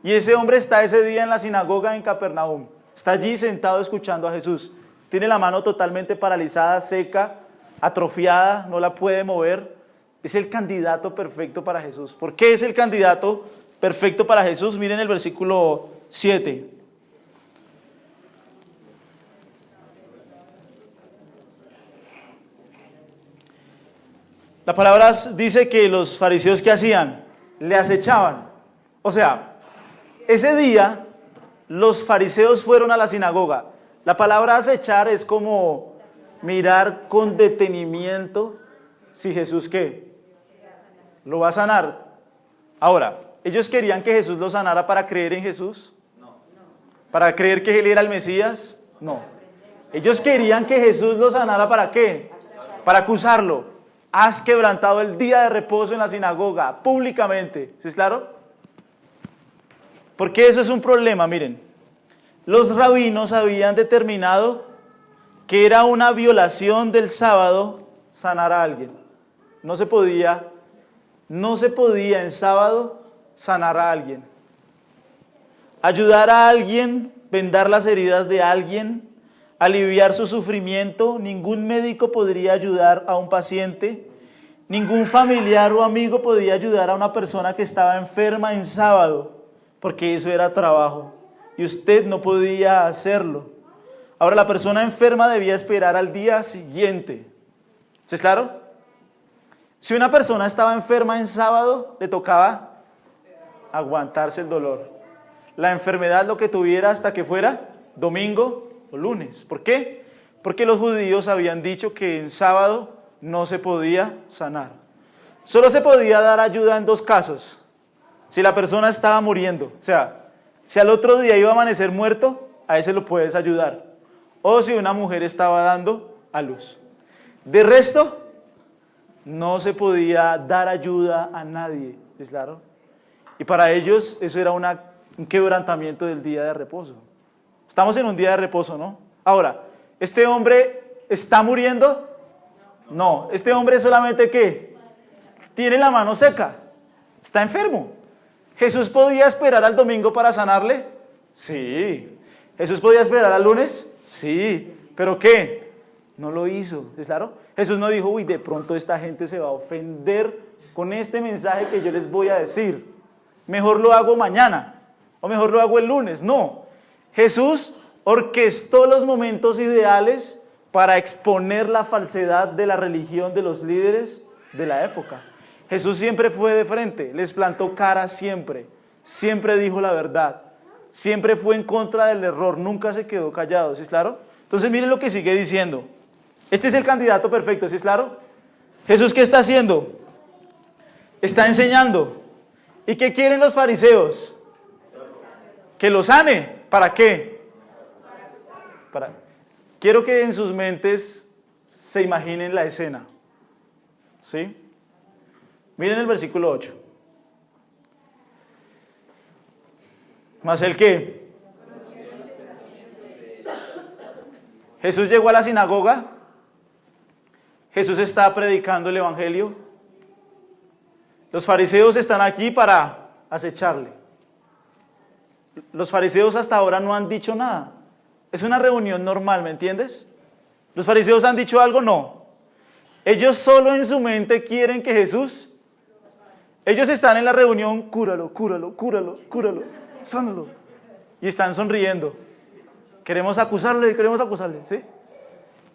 Y ese hombre está ese día en la sinagoga en Capernaum. Está allí sentado escuchando a Jesús. Tiene la mano totalmente paralizada, seca, atrofiada, no la puede mover. Es el candidato perfecto para Jesús. ¿Por qué es el candidato perfecto para Jesús? Miren el versículo 7. La palabra dice que los fariseos, ¿qué hacían? Le acechaban. O sea, ese día los fariseos fueron a la sinagoga. La palabra acechar es como mirar con detenimiento si Jesús, ¿qué? Lo va a sanar. Ahora, ¿ellos querían que Jesús lo sanara para creer en Jesús? No. ¿Para creer que Él era el Mesías? No. Ellos querían que Jesús lo sanara, ¿para qué? Para acusarlo. Has quebrantado el día de reposo en la sinagoga, públicamente. ¿Sí es claro? Porque eso es un problema, miren. Los rabinos habían determinado que era una violación del sábado sanar a alguien. No se podía en sábado sanar a alguien. Ayudar a alguien, vendar las heridas de alguien, aliviar su sufrimiento. Ningún médico podría ayudar a un paciente. Ningún familiar o amigo podía ayudar a una persona que estaba enferma en sábado, porque eso era trabajo. Y usted no podía hacerlo. Ahora, la persona enferma debía esperar al día siguiente. ¿Sí es claro? Si una persona estaba enferma en sábado, le tocaba aguantarse el dolor. La enfermedad lo que tuviera hasta que fuera domingo o lunes. ¿Por qué? Porque los judíos habían dicho que en sábado no se podía sanar. Solo se podía dar ayuda en dos casos. Si la persona estaba muriendo, o sea, si al otro día iba a amanecer muerto, a ese lo puedes ayudar. O si una mujer estaba dando a luz. De resto, no se podía dar ayuda a nadie, ¿es claro? Y para ellos eso era un quebrantamiento del día de reposo. Estamos en un día de reposo, ¿no? Ahora, ¿este hombre está muriendo? No, este hombre solamente ¿qué? Tiene la mano seca, está enfermo. ¿Jesús podía esperar al domingo para sanarle? Sí. ¿Jesús podía esperar al lunes? Sí. ¿Pero qué? No lo hizo, ¿es claro? Jesús no dijo, uy, de pronto esta gente se va a ofender con este mensaje que yo les voy a decir. Mejor lo hago mañana, o mejor lo hago el lunes. No. Jesús orquestó los momentos ideales para exponer la falsedad de la religión de los líderes de la época. Jesús siempre fue de frente, les plantó cara siempre, siempre dijo la verdad, siempre fue en contra del error, nunca se quedó callado, ¿sí es claro? Entonces miren lo que sigue diciendo. Este es el candidato perfecto, ¿sí es claro? Jesús, ¿qué está haciendo? Está enseñando. ¿Y qué quieren los fariseos? Que lo sane. ¿Para qué? Quiero que en sus mentes se imaginen la escena. ¿Sí? Miren el versículo 8. ¿Más el qué? Jesús llegó a la sinagoga. Jesús está predicando el evangelio. Los fariseos están aquí para acecharle. Los fariseos hasta ahora no han dicho nada. Es una reunión normal, ¿me entiendes? ¿Los fariseos han dicho algo? No. Ellos solo en su mente quieren que Jesús... Ellos están en la reunión, cúralo, cúralo, cúralo, cúralo, sánalo. Y están sonriendo. Queremos acusarle, ¿sí?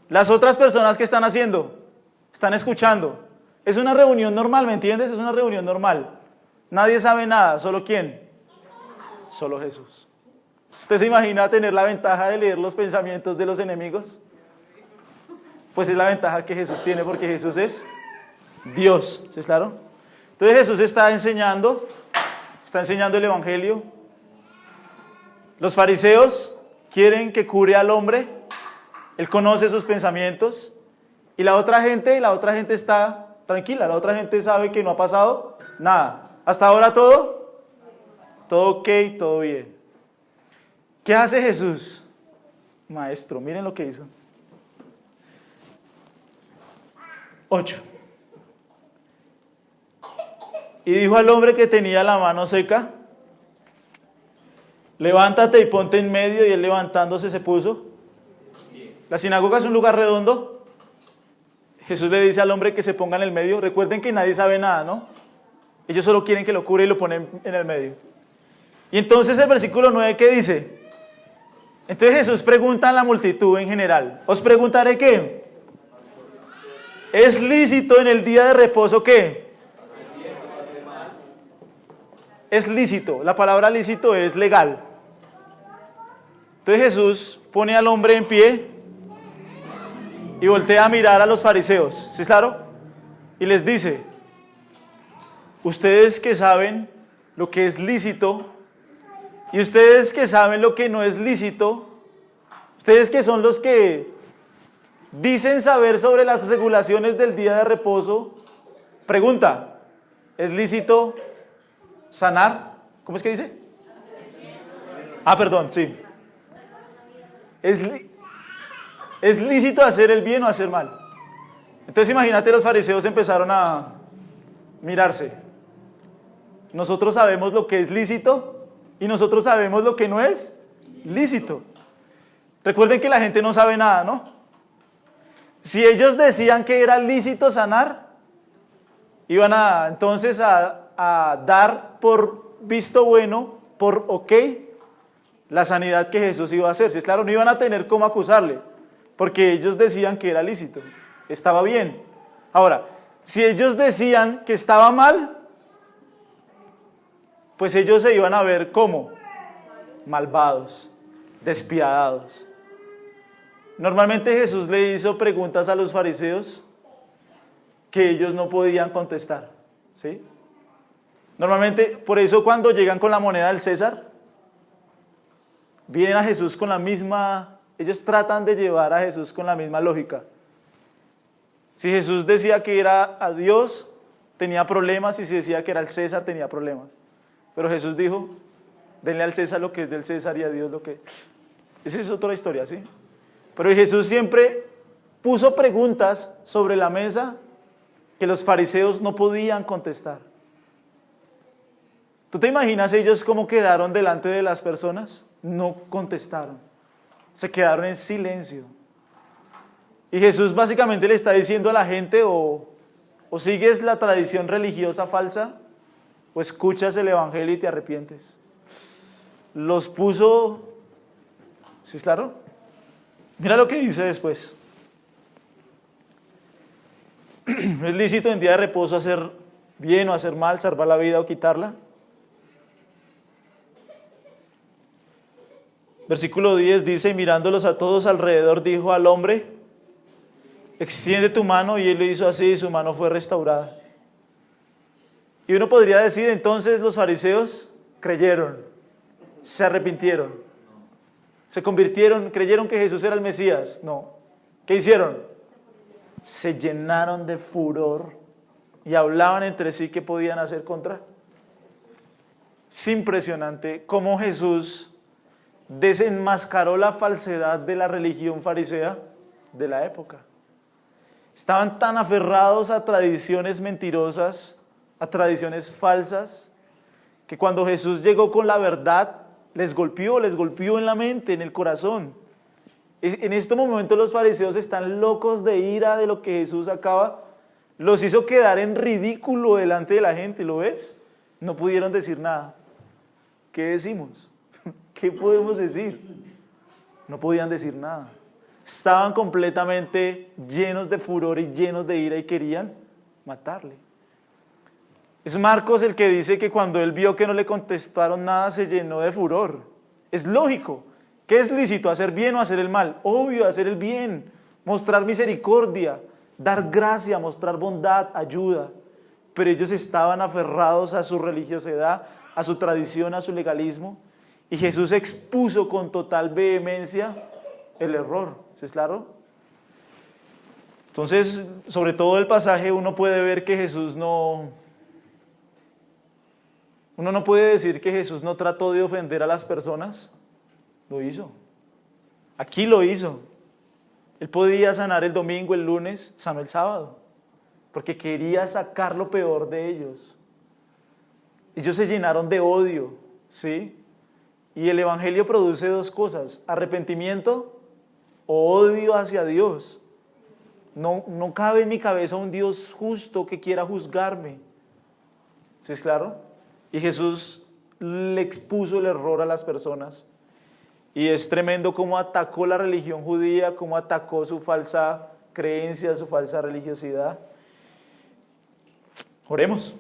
Las otras personas que están haciendo, están escuchando. Es una reunión normal, ¿me entiendes? Es una reunión normal. Nadie sabe nada, ¿solo quién? Solo Jesús. ¿Usted se imagina tener la ventaja de leer los pensamientos de los enemigos? Pues es la ventaja que Jesús tiene porque Jesús es Dios, ¿sí es claro? Entonces Jesús está enseñando el evangelio. Los fariseos quieren que cure al hombre. Él conoce sus pensamientos. Y la otra gente está tranquila. La otra gente sabe que no ha pasado nada. Hasta ahora todo ok, todo bien. ¿Qué hace Jesús? Maestro, miren lo que hizo. 8. Y dijo al hombre que tenía la mano seca, levántate y ponte en medio, y él levantándose se puso. La sinagoga es un lugar redondo. Jesús le dice al hombre que se ponga en el medio. Recuerden que nadie sabe nada, ¿no? Ellos solo quieren que lo cure y lo ponen en el medio. Y entonces el versículo 9, ¿qué dice? Entonces Jesús pregunta a la multitud en general. Os preguntaré ¿qué? ¿Es lícito en el día de reposo qué? Es lícito. La palabra lícito es legal. Entonces Jesús pone al hombre en pie y voltea a mirar a los fariseos. ¿Sí es claro? Y les dice, ustedes que saben lo que es lícito y ustedes que saben lo que no es lícito, ustedes que son los que dicen saber sobre las regulaciones del día de reposo, pregunta, ¿es lícito sanar? ¿Cómo es que dice? Perdón, sí. ¿Es lícito hacer el bien o hacer mal? Entonces imagínate, los fariseos empezaron a mirarse. Nosotros sabemos lo que es lícito y nosotros sabemos lo que no es lícito. Recuerden que la gente no sabe nada, ¿no? Si ellos decían que era lícito sanar, iban entonces a dar por visto bueno, por ok, la sanidad que Jesús iba a hacer. Si es claro, no iban a tener cómo acusarle, porque ellos decían que era lícito, estaba bien. Ahora, si ellos decían que estaba mal, pues ellos se iban a ver como malvados, despiadados. Normalmente Jesús le hizo preguntas a los fariseos que ellos no podían contestar, ¿sí? Normalmente, por eso cuando llegan con la moneda del César, vienen a Jesús con la misma, ellos tratan de llevar a Jesús con la misma lógica. Si Jesús decía que era a Dios, tenía problemas, y si decía que era el César, tenía problemas. Pero Jesús dijo, denle al César lo que es del César y a Dios lo que... Esa es otra historia, ¿sí? Pero Jesús siempre puso preguntas sobre la mesa que los fariseos no podían contestar. ¿Tú te imaginas ellos cómo quedaron delante de las personas? No contestaron, se quedaron en silencio. Y Jesús básicamente le está diciendo a la gente, o sigues la tradición religiosa falsa, o escuchas el evangelio y te arrepientes. Los puso, ¿sí es claro? Mira lo que dice después. ¿Es lícito en día de reposo hacer bien o hacer mal, salvar la vida o quitarla? Versículo 10 dice, y mirándolos a todos alrededor, dijo al hombre, extiende tu mano, y él lo hizo así, y su mano fue restaurada. Y uno podría decir, entonces los fariseos creyeron, se arrepintieron, se convirtieron, creyeron que Jesús era el Mesías. No. ¿Qué hicieron? Se llenaron de furor y hablaban entre sí qué podían hacer contra. Es impresionante cómo Jesús desenmascaró la falsedad de la religión farisea de la época. Estaban tan aferrados a tradiciones mentirosas, a tradiciones falsas, que cuando Jesús llegó con la verdad, les golpeó en la mente, en el corazón. En este momento los fariseos están locos de ira de lo que Jesús acaba, los hizo quedar en ridículo delante de la gente, ¿lo ves? No pudieron decir nada. ¿Qué decimos? ¿Qué podemos decir? No podían decir nada. Estaban completamente llenos de furor y llenos de ira y querían matarle. Es Marcos el que dice que cuando él vio que no le contestaron nada, se llenó de furor. Es lógico. ¿Qué es lícito? ¿Hacer bien o hacer el mal? Obvio, hacer el bien, mostrar misericordia, dar gracia, mostrar bondad, ayuda. Pero ellos estaban aferrados a su religiosidad, a su tradición, a su legalismo. Y Jesús expuso con total vehemencia el error. ¿Sí es claro? Entonces, sobre todo el pasaje, uno puede ver que Jesús Uno no puede decir que Jesús no trató de ofender a las personas. Lo hizo. Aquí lo hizo. Él podía sanar el domingo, el lunes, sanó el sábado, porque quería sacar lo peor de ellos. Ellos se llenaron de odio, ¿sí? Y el evangelio produce dos cosas: arrepentimiento o odio hacia Dios. No cabe en mi cabeza un Dios justo que quiera juzgarme. ¿Sí es claro? Y Jesús le expuso el error a las personas. Y es tremendo cómo atacó la religión judía, cómo atacó su falsa creencia, su falsa religiosidad. Oremos.